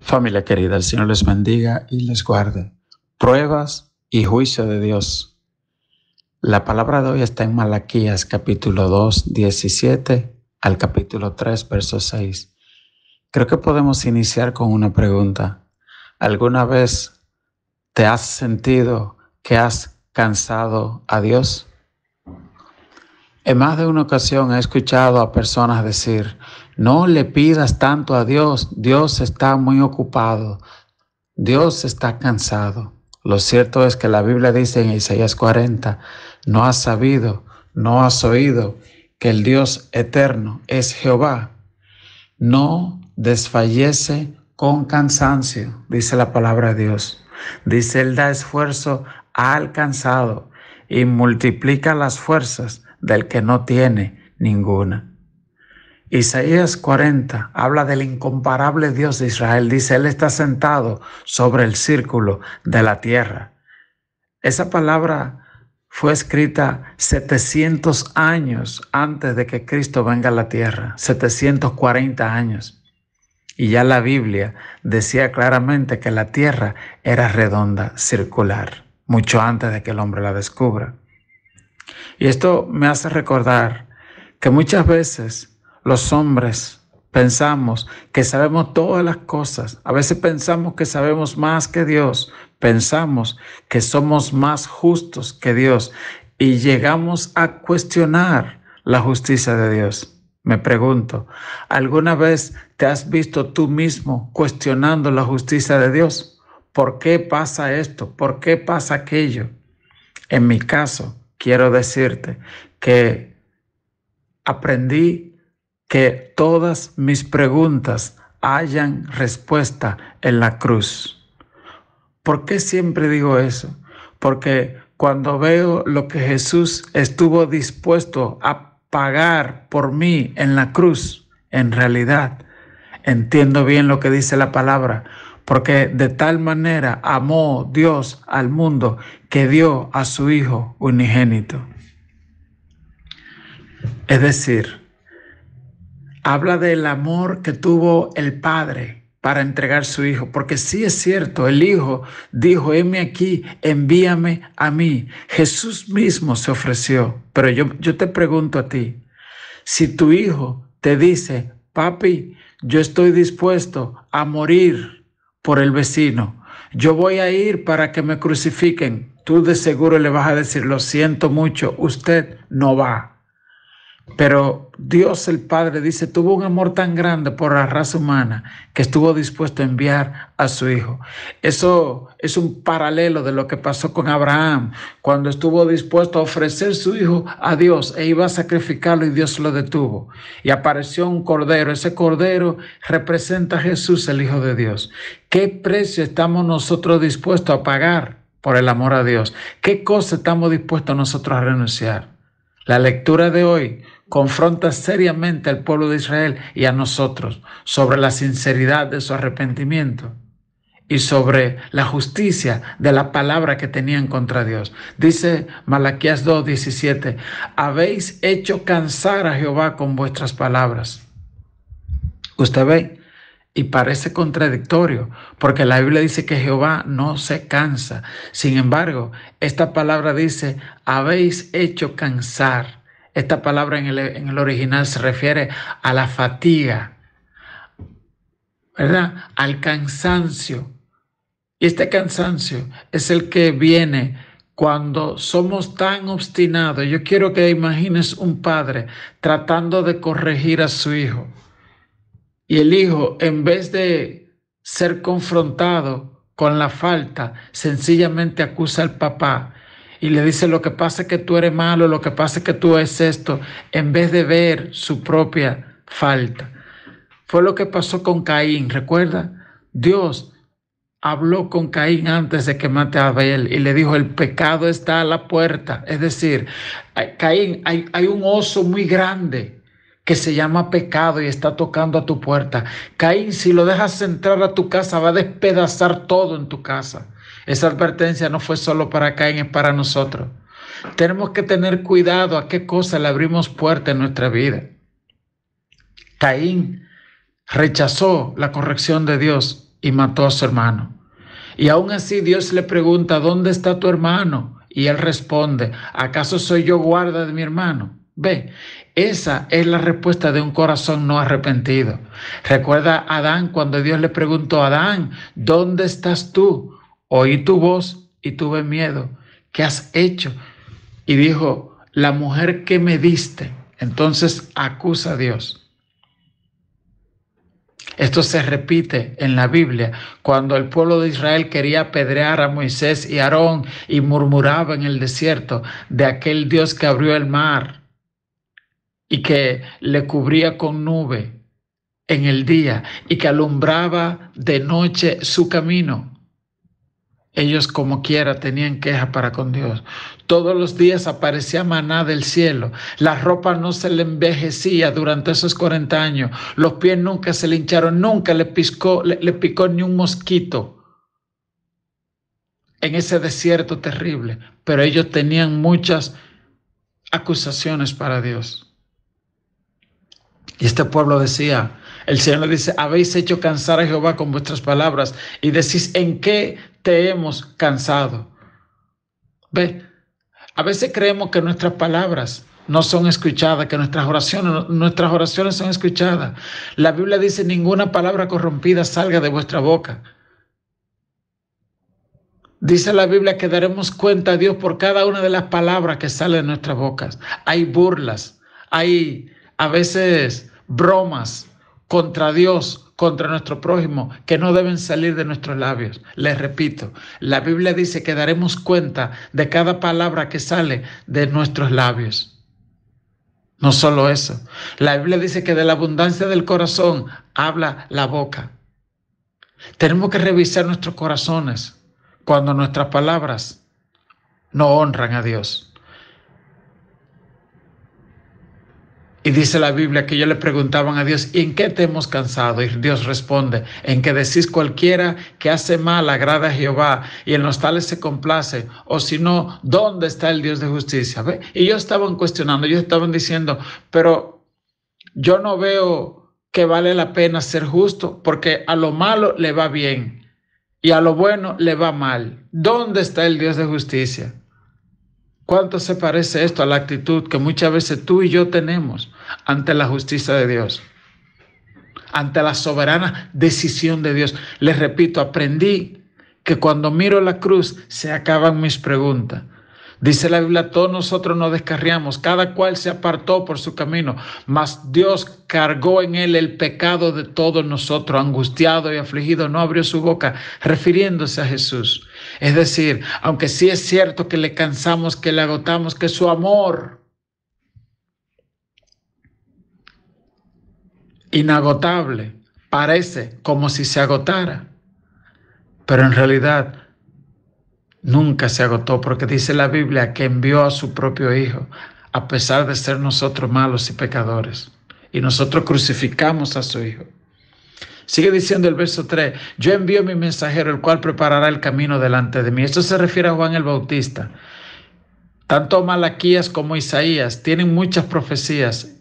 Familia querida, el Señor les bendiga y les guarde. Pruebas y juicio de Dios. La palabra de hoy está en Malaquías capítulo 2, 17 al capítulo 3, verso 6. Creo que podemos iniciar con una pregunta. ¿Alguna vez te has sentido que has cansado a Dios? En más de una ocasión he escuchado a personas decir: no le pidas tanto a Dios, Dios está muy ocupado, Dios está cansado. Lo cierto es que la Biblia dice en Isaías 40, no has sabido, no has oído que el Dios eterno es Jehová. No desfallece con cansancio, dice la palabra de Dios. Dice, Él da esfuerzo al cansado y multiplica las fuerzas del que no tiene ninguna. Isaías 40 habla del incomparable Dios de Israel. Dice, Él está sentado sobre el círculo de la tierra. Esa palabra fue escrita 700 años antes de que Cristo venga a la tierra, 740 años. Y ya la Biblia decía claramente que la tierra era redonda, circular, mucho antes de que el hombre la descubra. Y esto me hace recordar que muchas veces los hombres pensamos que sabemos todas las cosas. A veces pensamos que sabemos más que Dios. Pensamos que somos más justos que Dios. Y llegamos a cuestionar la justicia de Dios. Me pregunto, ¿alguna vez te has visto tú mismo cuestionando la justicia de Dios? ¿Por qué pasa esto? ¿Por qué pasa aquello? En mi caso, quiero decirte que aprendí que todas mis preguntas hayan respuesta en la cruz. ¿Por qué siempre digo eso? Porque cuando veo lo que Jesús estuvo dispuesto a pagar por mí en la cruz, en realidad entiendo bien lo que dice la palabra, porque de tal manera amó Dios al mundo que dio a su Hijo unigénito. Es decir, habla del amor que tuvo el Padre para entregar su Hijo, porque sí es cierto, el Hijo dijo, heme aquí, envíame a mí. Jesús mismo se ofreció, pero yo te pregunto a ti, si tu hijo te dice, papi, yo estoy dispuesto a morir por el vecino, yo voy a ir para que me crucifiquen, tú de seguro le vas a decir, lo siento mucho, usted no va. Pero Dios el Padre dice, tuvo un amor tan grande por la raza humana que estuvo dispuesto a enviar a su Hijo. Eso es un paralelo de lo que pasó con Abraham, cuando estuvo dispuesto a ofrecer su Hijo a Dios e iba a sacrificarlo y Dios lo detuvo. Y apareció un cordero. Ese cordero representa a Jesús, el Hijo de Dios. ¿Qué precio estamos nosotros dispuestos a pagar por el amor a Dios? ¿Qué cosa estamos dispuestos nosotros a renunciar? La lectura de hoy confronta seriamente al pueblo de Israel y a nosotros sobre la sinceridad de su arrepentimiento y sobre la justicia de la palabra que tenían contra Dios. Dice Malaquías 2:17, habéis hecho cansar a Jehová con vuestras palabras. Usted ve, y parece contradictorio, porque la Biblia dice que Jehová no se cansa. Sin embargo, esta palabra dice, habéis hecho cansar. Esta palabra en el original se refiere a la fatiga, ¿verdad? Al cansancio. Y este cansancio es el que viene cuando somos tan obstinados. Yo quiero que imagines un padre tratando de corregir a su hijo. Y el hijo, en vez de ser confrontado con la falta, sencillamente acusa al papá y le dice, lo que pasa es que tú eres malo, lo que pasa es que tú es esto, en vez de ver su propia falta. Fue lo que pasó con Caín, ¿recuerda? Dios habló con Caín antes de que mate a Abel y le dijo, el pecado está a la puerta. Es decir, Caín, hay un oso muy grande que se llama pecado y está tocando a tu puerta. Caín, si lo dejas entrar a tu casa, va a despedazar todo en tu casa. Esa advertencia no fue solo para Caín, es para nosotros. Tenemos que tener cuidado a qué cosa le abrimos puerta en nuestra vida. Caín rechazó la corrección de Dios y mató a su hermano. Y aún así Dios le pregunta, ¿dónde está tu hermano? Y él responde, ¿acaso soy yo guarda de mi hermano? Ve, esa es la respuesta de un corazón no arrepentido. Recuerda a Adán cuando Dios le preguntó, Adán, ¿dónde estás tú? Oí tu voz y tuve miedo. ¿Qué has hecho? Y dijo, la mujer que me diste. Entonces acusa a Dios. Esto se repite en la Biblia cuando el pueblo de Israel quería apedrear a Moisés y Aarón y murmuraba en el desierto de aquel Dios que abrió el mar y que le cubría con nube en el día y que alumbraba de noche su camino. Ellos como quiera tenían queja para con Dios. Todos los días aparecía maná del cielo. La ropa no se le envejecía durante esos 40 años. Los pies nunca se le hincharon, nunca le picó ni un mosquito en ese desierto terrible. Pero ellos tenían muchas acusaciones para Dios. Y este pueblo decía, el Señor le dice, habéis hecho cansar a Jehová con vuestras palabras y decís, ¿en qué te hemos cansado? Ve, a veces creemos que nuestras palabras no son escuchadas, que nuestras oraciones son escuchadas. La Biblia dice, ninguna palabra corrompida salga de vuestra boca. Dice la Biblia que daremos cuenta a Dios por cada una de las palabras que salen de nuestras bocas. Hay burlas, hay a veces bromas contra Dios, contra nuestro prójimo, que no deben salir de nuestros labios. Les repito, la Biblia dice que daremos cuenta de cada palabra que sale de nuestros labios. No solo eso, la Biblia dice que de la abundancia del corazón habla la boca. Tenemos que revisar nuestros corazones cuando nuestras palabras no honran a Dios. Y dice la Biblia que ellos le preguntaban a Dios, ¿y en qué te hemos cansado? Y Dios responde, en que decís cualquiera que hace mal agrada a Jehová y en los tales se complace, o si no, ¿dónde está el Dios de justicia? ¿Ve? Y ellos estaban cuestionando, ellos estaban diciendo, pero yo no veo que vale la pena ser justo, porque a lo malo le va bien y a lo bueno le va mal. ¿Dónde está el Dios de justicia? ¿Cuánto se parece esto a la actitud que muchas veces tú y yo tenemos ante la justicia de Dios? Ante la soberana decisión de Dios. Les repito, aprendí que cuando miro la cruz se acaban mis preguntas. Dice la Biblia, todos nosotros nos descarriamos, cada cual se apartó por su camino, mas Dios cargó en él el pecado de todos nosotros, angustiado y afligido, no abrió su boca, refiriéndose a Jesús. Es decir, aunque sí es cierto que le cansamos, que le agotamos, que su amor inagotable parece como si se agotara, pero en realidad nunca se agotó, porque dice la Biblia que envió a su propio Hijo, a pesar de ser nosotros malos y pecadores. Y nosotros crucificamos a su Hijo. Sigue diciendo el verso 3, yo envío mi mensajero, el cual preparará el camino delante de mí. Esto se refiere a Juan el Bautista. Tanto Malaquías como Isaías tienen muchas profecías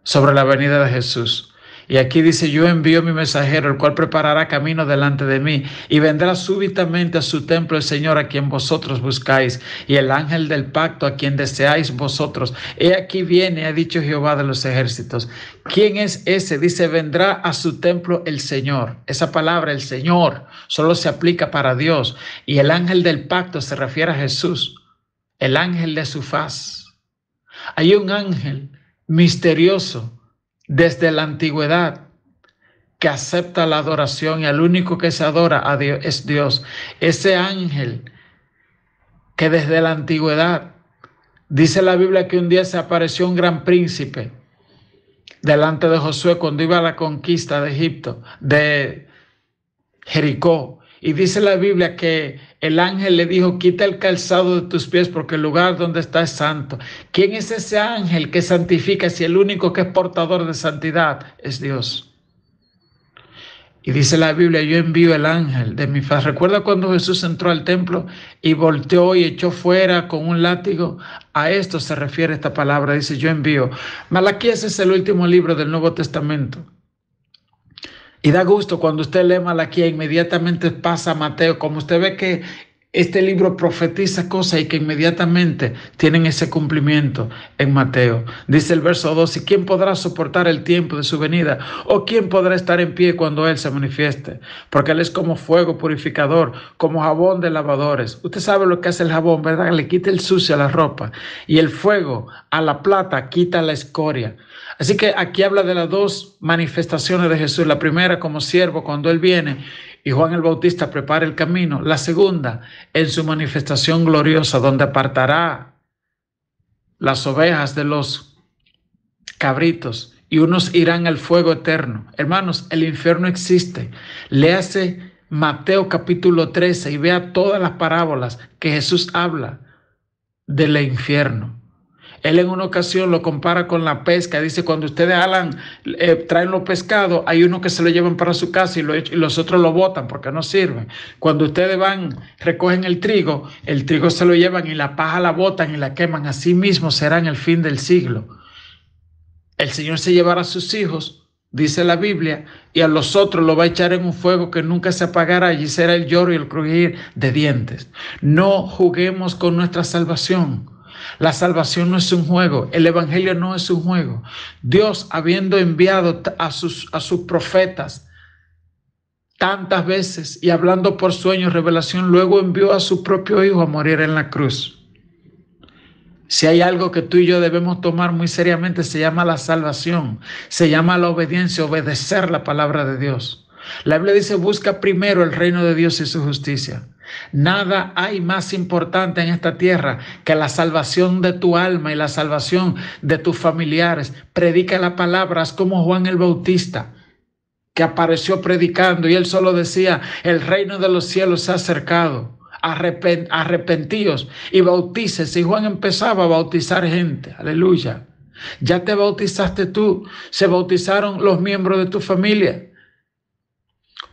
sobre la venida de Jesús. Y aquí dice, yo envío mi mensajero, el cual preparará camino delante de mí, y vendrá súbitamente a su templo el Señor a quien vosotros buscáis, y el ángel del pacto a quien deseáis vosotros. He aquí viene, ha dicho Jehová de los ejércitos. ¿Quién es ese? Dice, vendrá a su templo el Señor. Esa palabra, el Señor, solo se aplica para Dios. Y el ángel del pacto se refiere a Jesús, el ángel de su faz. Hay un ángel misterioso desde la antigüedad que acepta la adoración, y el único que se adora a Dios es Dios. Ese ángel que desde la antigüedad, dice la Biblia que un día se apareció un gran príncipe delante de Josué cuando iba a la conquista de Egipto, de Jericó. Y dice la Biblia que el ángel le dijo, quita el calzado de tus pies porque el lugar donde está es santo. ¿Quién es ese ángel que santifica si el único que es portador de santidad es Dios? Y dice la Biblia, yo envío el ángel de mi faz. ¿Recuerda cuando Jesús entró al templo y volteó y echó fuera con un látigo? A esto se refiere esta palabra, dice yo envío. Malaquías es el último libro del Nuevo Testamento. Y da gusto cuando usted lee Malaquías, inmediatamente pasa a Mateo, como usted ve que este libro profetiza cosas y que inmediatamente tienen ese cumplimiento en Mateo. Dice el verso 2, ¿y quién podrá soportar el tiempo de su venida? ¿O quién podrá estar en pie cuando Él se manifieste? Porque Él es como fuego purificador, como jabón de lavadores. Usted sabe lo que hace el jabón, ¿verdad? Le quita el sucio a la ropa. Y el fuego a la plata quita la escoria. Así que aquí habla de las dos manifestaciones de Jesús. La primera como siervo cuando Él viene y Juan el Bautista prepara el camino. La segunda en su manifestación gloriosa, donde apartará las ovejas de los cabritos y unos irán al fuego eterno. Hermanos, el infierno existe. Léase Mateo capítulo 13 y vea todas las parábolas que Jesús habla del infierno. Él en una ocasión lo compara con la pesca. Dice, cuando ustedes traen los pescados, hay uno que se lo llevan para su casa y los otros lo botan porque no sirven. Cuando ustedes recogen el trigo se lo llevan y la paja la botan y la queman. Así mismo será en el fin del siglo. El Señor se llevará a sus hijos, dice la Biblia, y a los otros lo va a echar en un fuego que nunca se apagará. Allí será el lloro y el crujir de dientes. No juguemos con nuestra salvación. La salvación no es un juego, el evangelio no es un juego. Dios, habiendo enviado a sus profetas tantas veces y hablando por sueños, revelación, luego envió a su propio Hijo a morir en la cruz. Si hay algo que tú y yo debemos tomar muy seriamente, se llama la salvación, se llama la obediencia, obedecer la palabra de Dios. La Biblia dice, busca primero el reino de Dios y su justicia. Nada hay más importante en esta tierra que la salvación de tu alma y la salvación de tus familiares. Predica la palabra, es como Juan el Bautista, que apareció predicando y él solo decía, el reino de los cielos se ha acercado, arrepentíos y bautícese. Y Juan empezaba a bautizar gente, aleluya. Ya te bautizaste tú, se bautizaron los miembros de tu familia.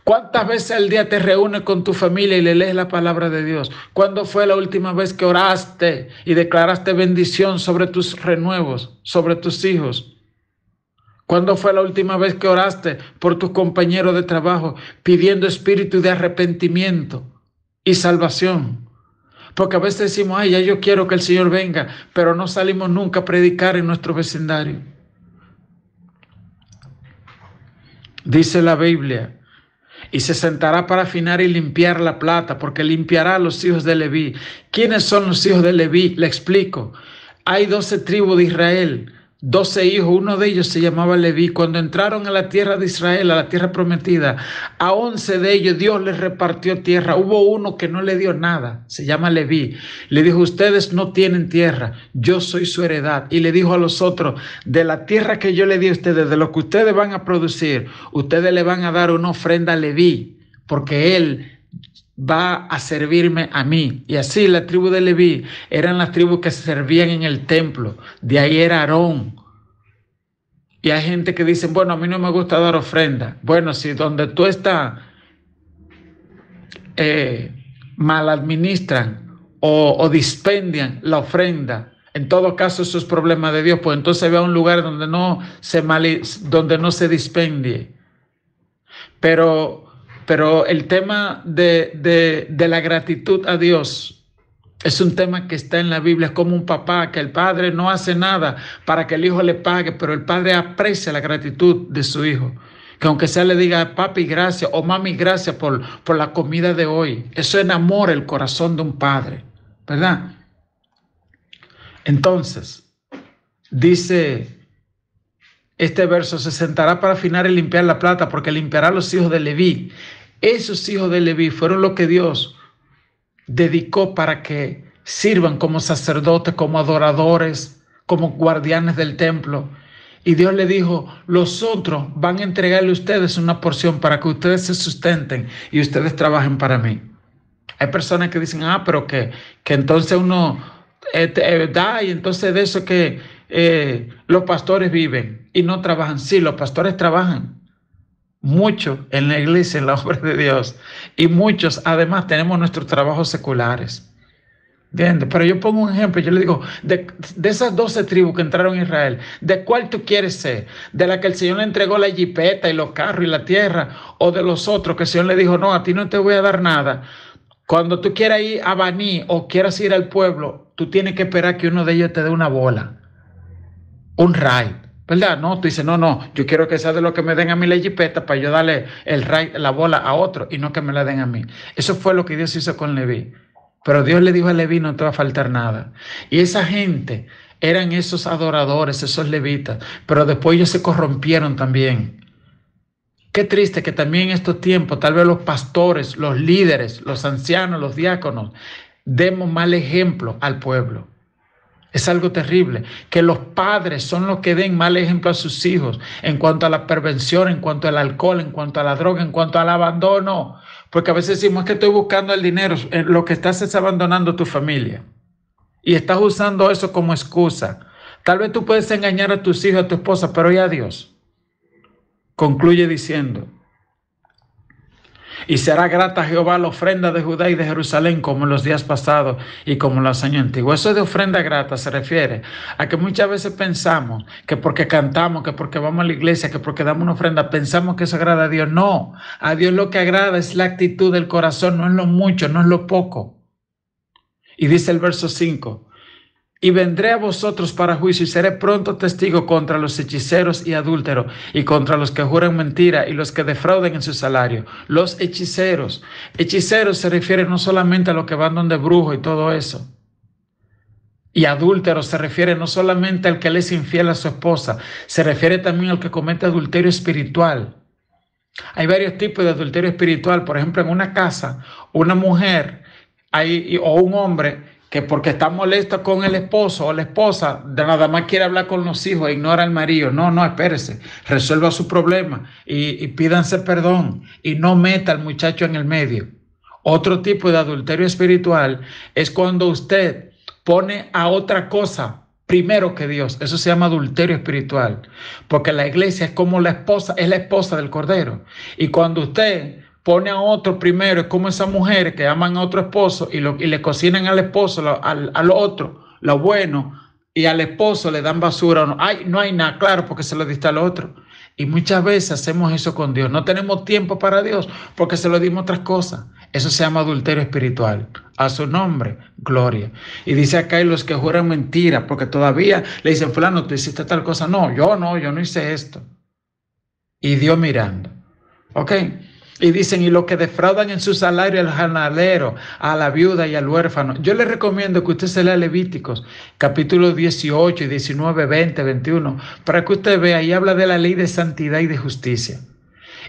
¿Cuántas veces al día te reúnes con tu familia y le lees la palabra de Dios? ¿Cuándo fue la última vez que oraste y declaraste bendición sobre tus renuevos, sobre tus hijos? ¿Cuándo fue la última vez que oraste por tus compañeros de trabajo pidiendo espíritu de arrepentimiento y salvación? Porque a veces decimos, ay, ya yo quiero que el Señor venga, pero no salimos nunca a predicar en nuestro vecindario. Dice la Biblia, y se sentará para afinar y limpiar la plata, porque limpiará a los hijos de Leví. ¿Quiénes son los hijos de Leví? Le explico. Hay 12 tribus de Israel, 12 hijos, uno de ellos se llamaba Leví. Cuando entraron a la tierra de Israel, a la tierra prometida, a 11 de ellos Dios les repartió tierra. Hubo uno que no le dio nada, se llama Leví. Le dijo, ustedes no tienen tierra, yo soy su heredad. Y le dijo a los otros, de la tierra que yo le di a ustedes, de lo que ustedes van a producir, ustedes le van a dar una ofrenda a Leví, porque él va a servirme a mí. Y así la tribu de Leví eran las tribus que servían en el templo. De ahí era Aarón. Y hay gente que dice, bueno, a mí no me gusta dar ofrenda. Bueno, si donde tú estás mal administran o dispendian la ofrenda, en todo caso eso es problema de Dios, pues entonces ve a un lugar donde no se dispendie. Pero el tema de la gratitud a Dios es un tema que está en la Biblia. Es como un papá, que el padre no hace nada para que el hijo le pague, pero el padre aprecia la gratitud de su hijo. Que aunque sea le diga, papi, gracias, o mami, gracias por la comida de hoy. Eso enamora el corazón de un padre, ¿verdad? Entonces, dice este verso, se sentará para afinar y limpiar la plata, porque limpiará a los hijos de Leví. Esos hijos de Leví fueron los que Dios dedicó para que sirvan como sacerdotes, como adoradores, como guardianes del templo. Y Dios le dijo, los otros van a entregarle a ustedes una porción para que ustedes se sustenten y ustedes trabajen para mí. Hay personas que dicen, pero que entonces uno da, y entonces de eso que los pastores viven y no trabajan. Sí, los pastores trabajan mucho en la iglesia, en la obra de Dios, y muchos además tenemos nuestros trabajos seculares. ¿Entiendes? Pero yo pongo un ejemplo, yo le digo, de esas 12 tribus que entraron a Israel, ¿de cuál tú quieres ser? ¿De la que el Señor le entregó la jipeta y los carros y la tierra? ¿O de los otros que el Señor le dijo, no, a ti no te voy a dar nada? Cuando tú quieras ir a Baní o quieras ir al pueblo, tú tienes que esperar que uno de ellos te dé una bola, un raid, ¿verdad? No, tú dices, no, yo quiero que sea de lo que me den a mí la jipeta para yo darle el raid, la bola a otro y no que me la den a mí. Eso fue lo que Dios hizo con Leví. Pero Dios le dijo a Leví, no te va a faltar nada. Y esa gente eran esos adoradores, esos levitas, pero después ellos se corrompieron también. Qué triste que también en estos tiempos, tal vez los pastores, los líderes, los ancianos, los diáconos, demos mal ejemplo al pueblo. Es algo terrible, que los padres son los que den mal ejemplo a sus hijos en cuanto a la perversión, en cuanto al alcohol, en cuanto a la droga, en cuanto al abandono. Porque a veces decimos, es que estoy buscando el dinero, lo que estás es abandonando tu familia. Y estás usando eso como excusa. Tal vez tú puedes engañar a tus hijos, a tu esposa, pero ¿y a Dios? Concluye diciendo, y será grata a Jehová la ofrenda de Judá y de Jerusalén como en los días pasados y como en los años antiguos. Eso de ofrenda grata se refiere a que muchas veces pensamos que porque cantamos, que porque vamos a la iglesia, que porque damos una ofrenda, pensamos que eso agrada a Dios. No, a Dios lo que agrada es la actitud del corazón, no es lo mucho, no es lo poco. Y dice el verso 5, y vendré a vosotros para juicio y seré pronto testigo contra los hechiceros y adúlteros y contra los que juran mentira y los que defrauden en su salario. Los hechiceros. Hechiceros se refiere no solamente a los que van donde brujos y todo eso. Y adúlteros se refiere no solamente al que le es infiel a su esposa, se refiere también al que comete adulterio espiritual. Hay varios tipos de adulterio espiritual. Por ejemplo, en una casa, una mujer o un hombre que porque está molesto con el esposo o la esposa, de nada más quiere hablar con los hijos e ignora al marido. No, espérese, resuelva su problema y pídanse perdón y no meta al muchacho en el medio. Otro tipo de adulterio espiritual es cuando usted pone a otra cosa primero que Dios. Eso se llama adulterio espiritual, porque la iglesia es como la esposa, es la esposa del Cordero. Y cuando usted pone a otro primero, es como esas mujeres que aman a otro esposo y le cocinan al esposo, al otro, lo bueno, y al esposo le dan basura. No hay nada, claro, porque se lo diste al otro. Y muchas veces hacemos eso con Dios. No tenemos tiempo para Dios porque se lo dimos otras cosas. Eso se llama adulterio espiritual. A su nombre, gloria. Y dice acá, y los que juran mentira, porque todavía le dicen, fulano, tú hiciste tal cosa. No, yo no hice esto. Y Dios mirando. ¿Ok? Y dicen, y los que defraudan en su salario al jornalero, a la viuda y al huérfano. Yo les recomiendo que usted se lea Levíticos, capítulos 18 y 19, 20, 21, para que usted vea, y habla de la ley de santidad y de justicia.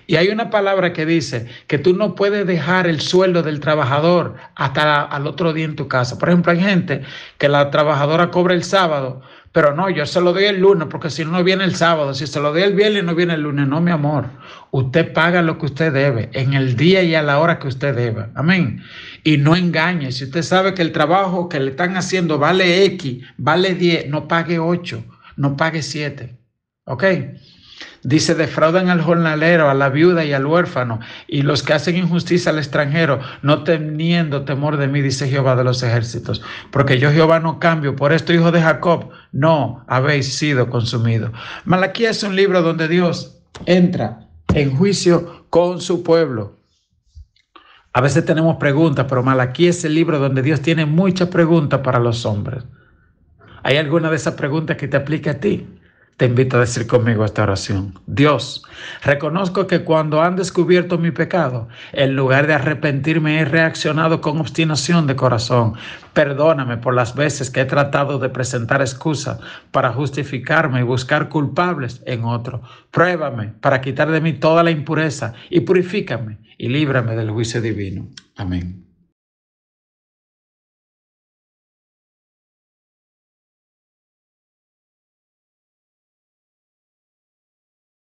Y hay una palabra que dice que tú no puedes dejar el sueldo del trabajador hasta al otro día en tu casa. Por ejemplo, hay gente que la trabajadora cobra el sábado, pero no, yo se lo doy el lunes porque si no viene el sábado. Si se lo doy el viernes no viene el lunes. No, mi amor. Usted paga lo que usted debe en el día y a la hora que usted deba. Amén. Y no engañe. Si usted sabe que el trabajo que le están haciendo vale X, vale 10, no pague 8, no pague 7. ¿Ok? Dice, defraudan al jornalero, a la viuda y al huérfano, y los que hacen injusticia al extranjero, no teniendo temor de mí, dice Jehová de los ejércitos. Porque yo, Jehová, no cambio. Por esto, hijos de Jacob, no habéis sido consumidos. Malaquías es un libro donde Dios entra en juicio con su pueblo. A veces tenemos preguntas, pero Malaquías es el libro donde Dios tiene muchas preguntas para los hombres. ¿Hay alguna de esas preguntas que te aplique a ti? Te invito a decir conmigo esta oración. Dios, reconozco que cuando han descubierto mi pecado, en lugar de arrepentirme, he reaccionado con obstinación de corazón. Perdóname por las veces que he tratado de presentar excusas para justificarme y buscar culpables en otro. Pruébame para quitar de mí toda la impureza y purifícame y líbrame del juicio divino. Amén.